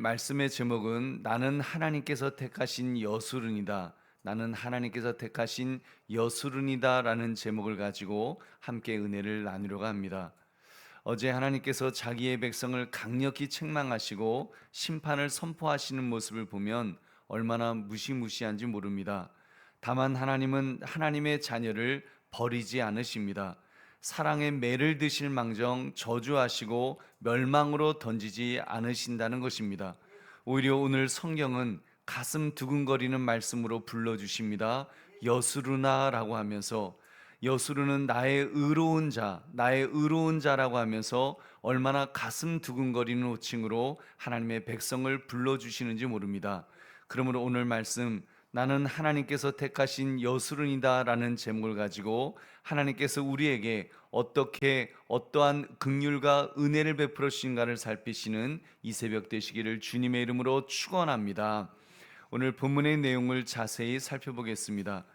말씀의 제목은 나는 하나님께서 택하신 여수른이다. 나는 하나님께서 택하신 여수른이다 라는 제목을 가지고 함께 은혜를 나누려고 합니다. 어제 하나님께서 자기의 백성을 강력히 책망하시고 심판을 선포하시는 모습을 보면 얼마나 무시무시한지 모릅니다. 다만 하나님은 하나님의 자녀를 버리지 않으십니다. 사랑의 매를 드실 망정 저주하시고 멸망으로 던지지 않으신다는 것입니다. 오히려 오늘 성경은 가슴 두근거리는 말씀으로 불러주십니다. 여수르나라고 하면서, 여수르는 나의 의로운 자, 나의 의로운 자라고 하면서 얼마나 가슴 두근거리는 호칭으로 하나님의 백성을 불러주시는지 모릅니다. 그러므로 오늘 말씀, 나는 하나님께서 택하신 여수른이다 라는 제목을 가지고 하나님께서 우리에게 어떻게 어떠한 긍휼과 은혜를 베풀어 주신가를 살피시는 이 새벽 되시기를 주님의 이름으로 축원합니다. 오늘 본문의 내용을 자세히 살펴보겠습니다.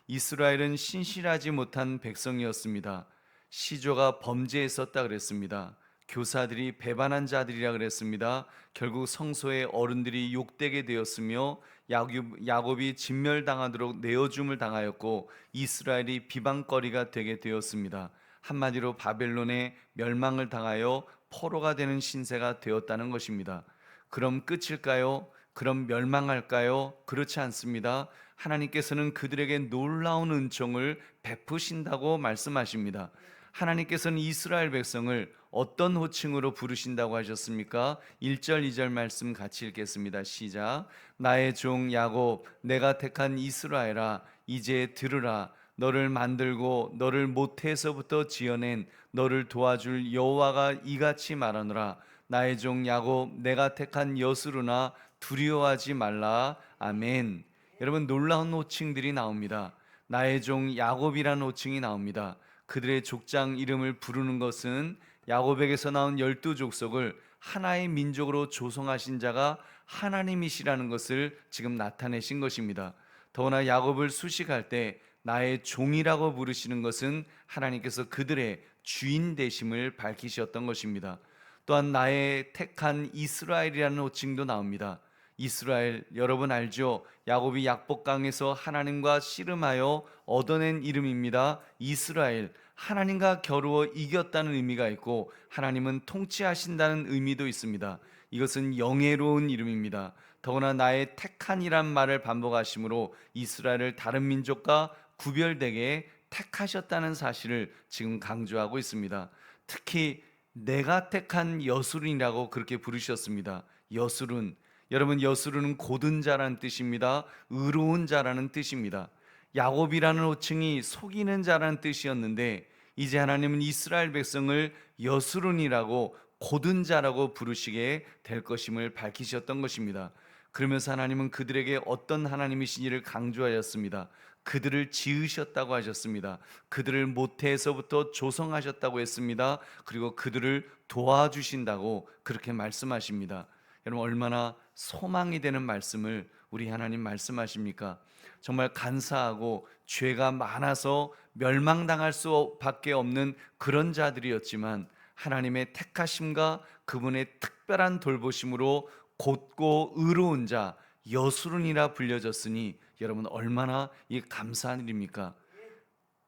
이스라엘은 신실하지 못한 백성이었습니다. 시조가 범죄했었다 그랬습니다. 교사들이 배반한 자들이라 그랬습니다. 결국 성소의 어른들이 욕되게 되었으며 야곱이 진멸당하도록 내어줌을 당하였고 이스라엘이 비방거리가 되게 되었습니다. 한마디로 바벨론의 멸망을 당하여 포로가 되는 신세가 되었다는 것입니다. 그럼 끝일까요? 그럼 멸망할까요? 그렇지 않습니다. 하나님께서는 그들에게 놀라운 은총을 베푸신다고 말씀하십니다. 하나님께서는 이스라엘 백성을 어떤 호칭으로 부르신다고 하셨습니까? 1절 2절 말씀 같이 읽겠습니다. 시작. 나의 종 야곱, 내가 택한 이스라엘아, 이제 들으라. 너를 만들고 너를 모태에서부터 지어낸 너를 도와줄 여호와가 이같이 말하노라. 나의 종 야곱, 내가 택한 여수르나 두려워하지 말라. 아멘. 여러분, 놀라운 호칭들이 나옵니다. 나의 종 야곱이라는 호칭이 나옵니다. 그들의 족장 이름을 부르는 것은 야곱에게서 나온 12족속을 하나의 민족으로 조성하신 자가 하나님이시라는 것을 지금 나타내신 것입니다. 더구나 야곱을 수식할 때 나의 종이라고 부르시는 것은 하나님께서 그들의 주인 되심을 밝히셨던 것입니다. 또한 나의 택한 이스라엘이라는 호칭도 나옵니다. 이스라엘, 여러분 알죠? 야곱이 약복강에서 하나님과 씨름하여 얻어낸 이름입니다. 이스라엘, 하나님과 겨루어 이겼다는 의미가 있고 하나님은 통치하신다는 의미도 있습니다. 이것은 영예로운 이름입니다. 더구나 나의 택한이란 말을 반복하심으로 이스라엘을 다른 민족과 구별되게 택하셨다는 사실을 지금 강조하고 있습니다. 특히 내가 택한 여수른이라고 그렇게 부르셨습니다. 여수른, 여러분, 여수르는 고든 자라는 뜻입니다. 의로운 자라는 뜻입니다. 야곱이라는 호칭이 속이는 자라는 뜻이었는데 이제 하나님은 이스라엘 백성을 여수른이라고 고든 자라고 부르시게 될 것임을 밝히셨던 것입니다. 그러면서 하나님은 그들에게 어떤 하나님이신지를 강조하였습니다. 그들을 지으셨다고 하셨습니다. 그들을 모태에서부터 조성하셨다고 했습니다. 그리고 그들을 도와주신다고 그렇게 말씀하십니다. 여러분, 얼마나 소망이 되는 말씀을 우리 하나님 말씀하십니까? 정말 간사하고 죄가 많아서 멸망당할 수밖에 없는 그런 자들이었지만 하나님의 택하심과 그분의 특별한 돌보심으로 곧고 의로운 자 여수른이라 불려졌으니 여러분 얼마나 이 감사한 일입니까?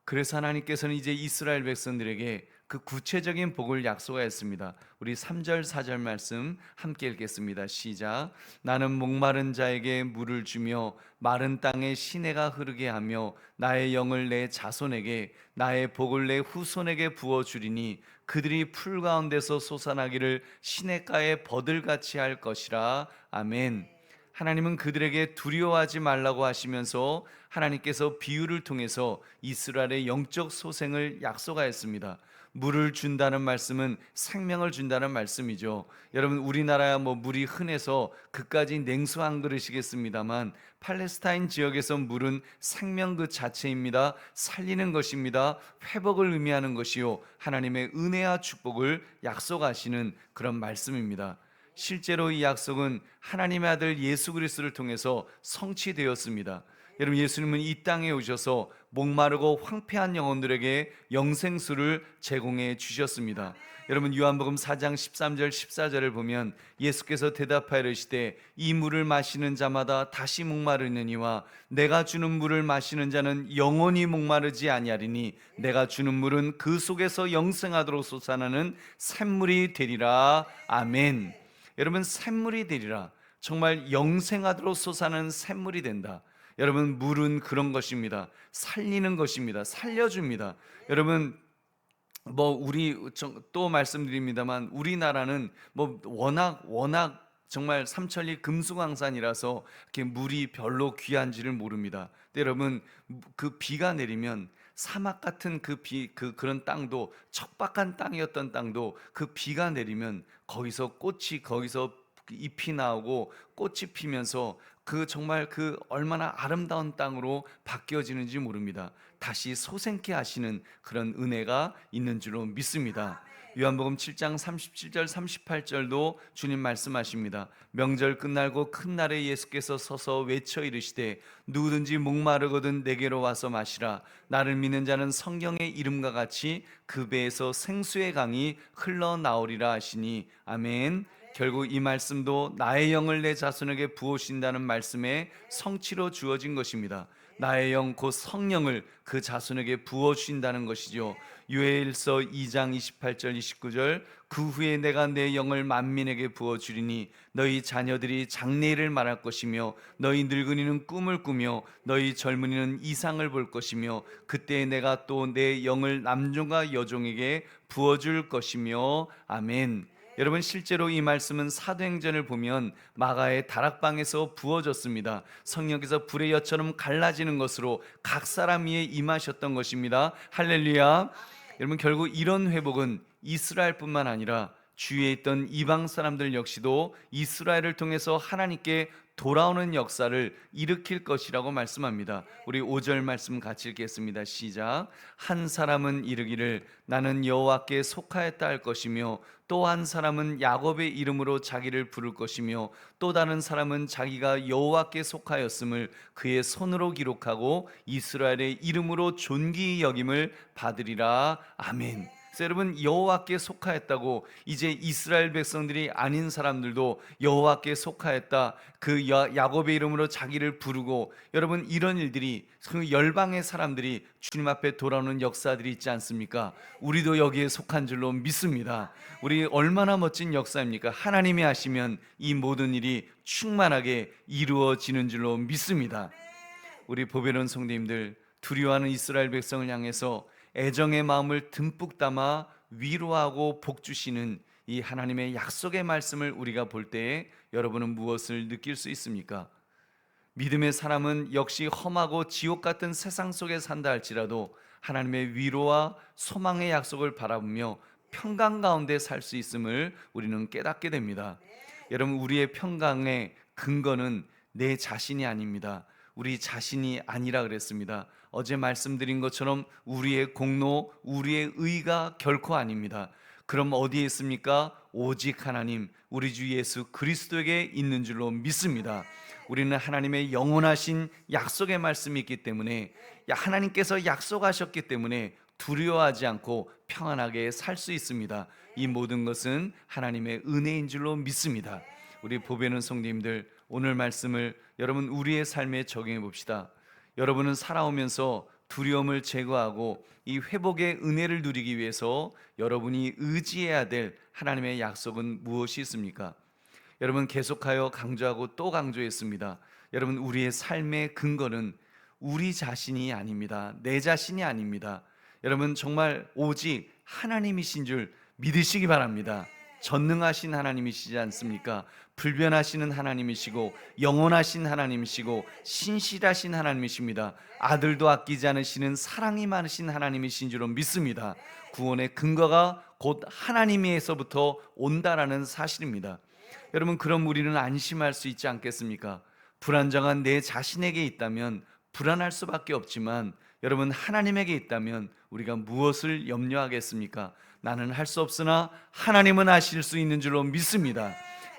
그래서 하나님께서는 이제 이스라엘 백성들에게 그 구체적인 복을 약속하였습니다. 우리 3절 4절 말씀 함께 읽겠습니다. 시작. 나는 목마른 자에게 물을 주며 마른 땅에 시내가 흐르게 하며 나의 영을 내 자손에게 나의 복을 내 후손에게 부어 주리니 그들이 풀 가운데서 솟아나기를 시냇가에 버들같이 할 것이라. 아멘. 하나님은 그들에게 두려워하지 말라고 하시면서 하나님께서 비유를 통해서 이스라엘의 영적 소생을 약속하였습니다. 물을 준다는 말씀은 생명을 준다는 말씀이죠. 여러분, 우리나라야 물이 흔해서 그까지 냉수 한 그릇이겠습니다만 팔레스타인 지역에서 물은 생명 그 자체입니다. 살리는 것입니다. 회복을 의미하는 것이요, 하나님의 은혜와 축복을 약속하시는 그런 말씀입니다. 실제로 이 약속은 하나님의 아들 예수 그리스도를 통해서 성취되었습니다. 여러분, 예수님은 이 땅에 오셔서 목마르고 황폐한 영혼들에게 영생수를 제공해 주셨습니다. 여러분, 요한복음 4장 13절 14절을 보면 예수께서 대답하여 이르시되 이 물을 마시는 자마다 다시 목마르느니와 내가 주는 물을 마시는 자는 영원히 목마르지 아니하리니 내가 주는 물은 그 속에서 영생하도록 솟아나는 샘물이 되리라. 아멘. 여러분, 샘물이 되리라. 정말 영생하도록 솟아나는 샘물이 된다. 여러분, 물은 그런 것입니다. 살리는 것입니다. 살려줍니다. 여러분, 우리 또 말씀드립니다만 우리나라는 워낙 정말 삼천리 금수강산이라서 이렇게 물이 별로 귀한지를 모릅니다. 근데 여러분, 그 비가 내리면 사막 같은 그런 땅도, 척박한 땅이었던 땅도 그 비가 내리면 거기서 잎이 나오고 꽃이 피면서 정말 얼마나 아름다운 땅으로 바뀌어지는지 모릅니다. 다시 소생케 하시는 그런 은혜가 있는 줄로 믿습니다. 요한복음 7장 37절 38절도 주님 말씀하십니다. 명절 끝날고 큰 날에 예수께서 서서 외쳐 이르시되 누구든지 목마르거든 내게로 와서 마시라. 나를 믿는 자는 성경의 이름과 같이 그 배에서 생수의 강이 흘러나오리라 하시니. 아멘. 결국 이 말씀도 나의 영을 내 자손에게 부으신다는 말씀의 성취로 주어진 것입니다. 나의 영 곧 성령을 그 자손에게 부어주신다는 것이죠. 요엘서 2장 28절 29절 그 후에 내가 내 영을 만민에게 부어주리니 너희 자녀들이 장래일을 말할 것이며 너희 늙은이는 꿈을 꾸며 너희 젊은이는 이상을 볼 것이며 그때 내가 또 내 영을 남종과 여종에게 부어줄 것이며. 아멘. 여러분, 실제로 이 말씀은 사도행전을 보면 마가의 다락방에서 부어졌습니다. 성령께서 불의 엿처럼 갈라지는 것으로 각 사람 위에 임하셨던 것입니다. 할렐루야. 여러분, 결국 이런 회복은 이스라엘뿐만 아니라 주위에 있던 이방 사람들 역시도 이스라엘을 통해서 하나님께 돌아오는 역사를 일으킬 것이라고 말씀합니다. 우리 5절 말씀 같이 읽겠습니다. 시작. 한 사람은 이르기를 나는 여호와께 속하였다 할 것이며 또 한 사람은 야곱의 이름으로 자기를 부를 것이며 또 다른 사람은 자기가 여호와께 속하였음을 그의 손으로 기록하고 이스라엘의 이름으로 존귀히 여김을 받으리라. 아멘. 여러분, 여호와께 속하였다고 이제 이스라엘 백성들이 아닌 사람들도 여호와께 속하였다, 야곱의 이름으로 자기를 부르고, 여러분, 이런 일들이 그 열방의 사람들이 주님 앞에 돌아오는 역사들이 있지 않습니까? 우리도 여기에 속한 줄로 믿습니다. 우리 얼마나 멋진 역사입니까? 하나님이 하시면 이 모든 일이 충만하게 이루어지는 줄로 믿습니다. 우리 보배로운 성도님들, 두려워하는 이스라엘 백성을 향해서 애정의 마음을 듬뿍 담아 위로하고 복 주시는 이 하나님의 약속의 말씀을 우리가 볼 때에 여러분은 무엇을 느낄 수 있습니까? 믿음의 사람은 역시 험하고 지옥 같은 세상 속에 산다 할지라도 하나님의 위로와 소망의 약속을 바라보며 평강 가운데 살 수 있음을 우리는 깨닫게 됩니다. 여러분, 우리의 평강의 근거는 내 자신이 아닙니다. 우리 자신이 아니라 그랬습니다. 어제 말씀드린 것처럼 우리의 공로, 우리의 의가 결코 아닙니다. 그럼 어디에 있습니까? 오직 하나님, 우리 주 예수 그리스도에게 있는 줄로 믿습니다. 우리는 하나님의 영원하신 약속의 말씀이 있기 때문에, 하나님께서 약속하셨기 때문에 두려워하지 않고 평안하게 살 수 있습니다. 이 모든 것은 하나님의 은혜인 줄로 믿습니다. 우리 보배는 성도님들, 오늘 말씀을 여러분 우리의 삶에 적용해 봅시다. 여러분은 살아오면서 두려움을 제거하고 이 회복의 은혜를 누리기 위해서 여러분이 의지해야 될 하나님의 약속은 무엇이 있습니까? 여러분, 계속하여 강조하고 또 강조했습니다. 여러분, 우리의 삶의 근거는 우리 자신이 아닙니다. 내 자신이 아닙니다. 여러분, 정말 오직 하나님이신 줄 믿으시기 바랍니다. 전능하신 하나님이시지 않습니까? 불변하시는 하나님이시고 영원하신 하나님이시고 신실하신 하나님이십니다. 아들도 아끼지 않으시는 사랑이 많으신 하나님이신 줄로 믿습니다. 구원의 근거가 곧 하나님에서부터 온다라는 사실입니다. 여러분, 그럼 우리는 안심할 수 있지 않겠습니까? 불안정한 내 자신에게 있다면 불안할 수밖에 없지만, 여러분, 하나님에게 있다면 우리가 무엇을 염려하겠습니까? 나는 할 수 없으나 하나님은 하실 수 있는 줄로 믿습니다.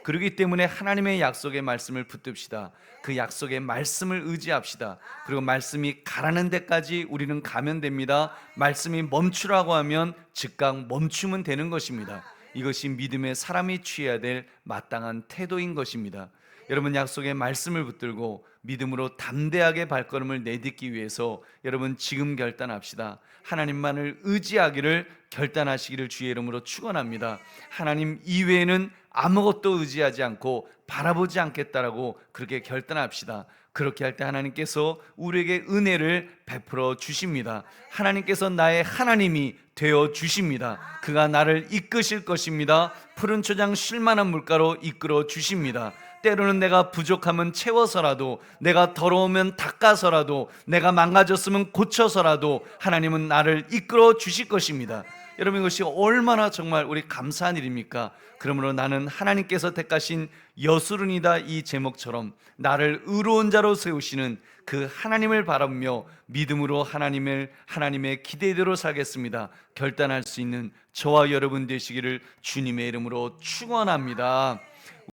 그렇기 때문에 하나님의 약속의 말씀을 붙듭시다. 그 약속의 말씀을 의지합시다. 그리고 말씀이 가라는 데까지 우리는 가면 됩니다. 말씀이 멈추라고 하면 즉각 멈추면 되는 것입니다. 이것이 믿음의 사람이 취해야 될 마땅한 태도인 것입니다. 여러분, 약속의 말씀을 붙들고 믿음으로 담대하게 발걸음을 내딛기 위해서 여러분 지금 결단합시다. 하나님만을 의지하기를 결단하시기를 주의 이름으로 축원합니다. 하나님 이외에는 아무것도 의지하지 않고 바라보지 않겠다라고 그렇게 결단합시다. 그렇게 할 때 하나님께서 우리에게 은혜를 베풀어 주십니다. 하나님께서 나의 하나님이 되어 주십니다. 그가 나를 이끄실 것입니다. 푸른 초장 쉴만한 물가로 이끌어 주십니다. 때로는 내가 부족하면 채워서라도, 내가 더러우면 닦아서라도, 내가 망가졌으면 고쳐서라도 하나님은 나를 이끌어 주실 것입니다. 여러분, 이것이 얼마나 정말 우리 감사한 일입니까? 그러므로 나는 하나님께서 택하신 여수른이다, 이 제목처럼 나를 의로운 자로 세우시는 그 하나님을 바라보며 믿음으로 하나님의 기대대로 살겠습니다. 결단할 수 있는 저와 여러분 되시기를 주님의 이름으로 축원합니다.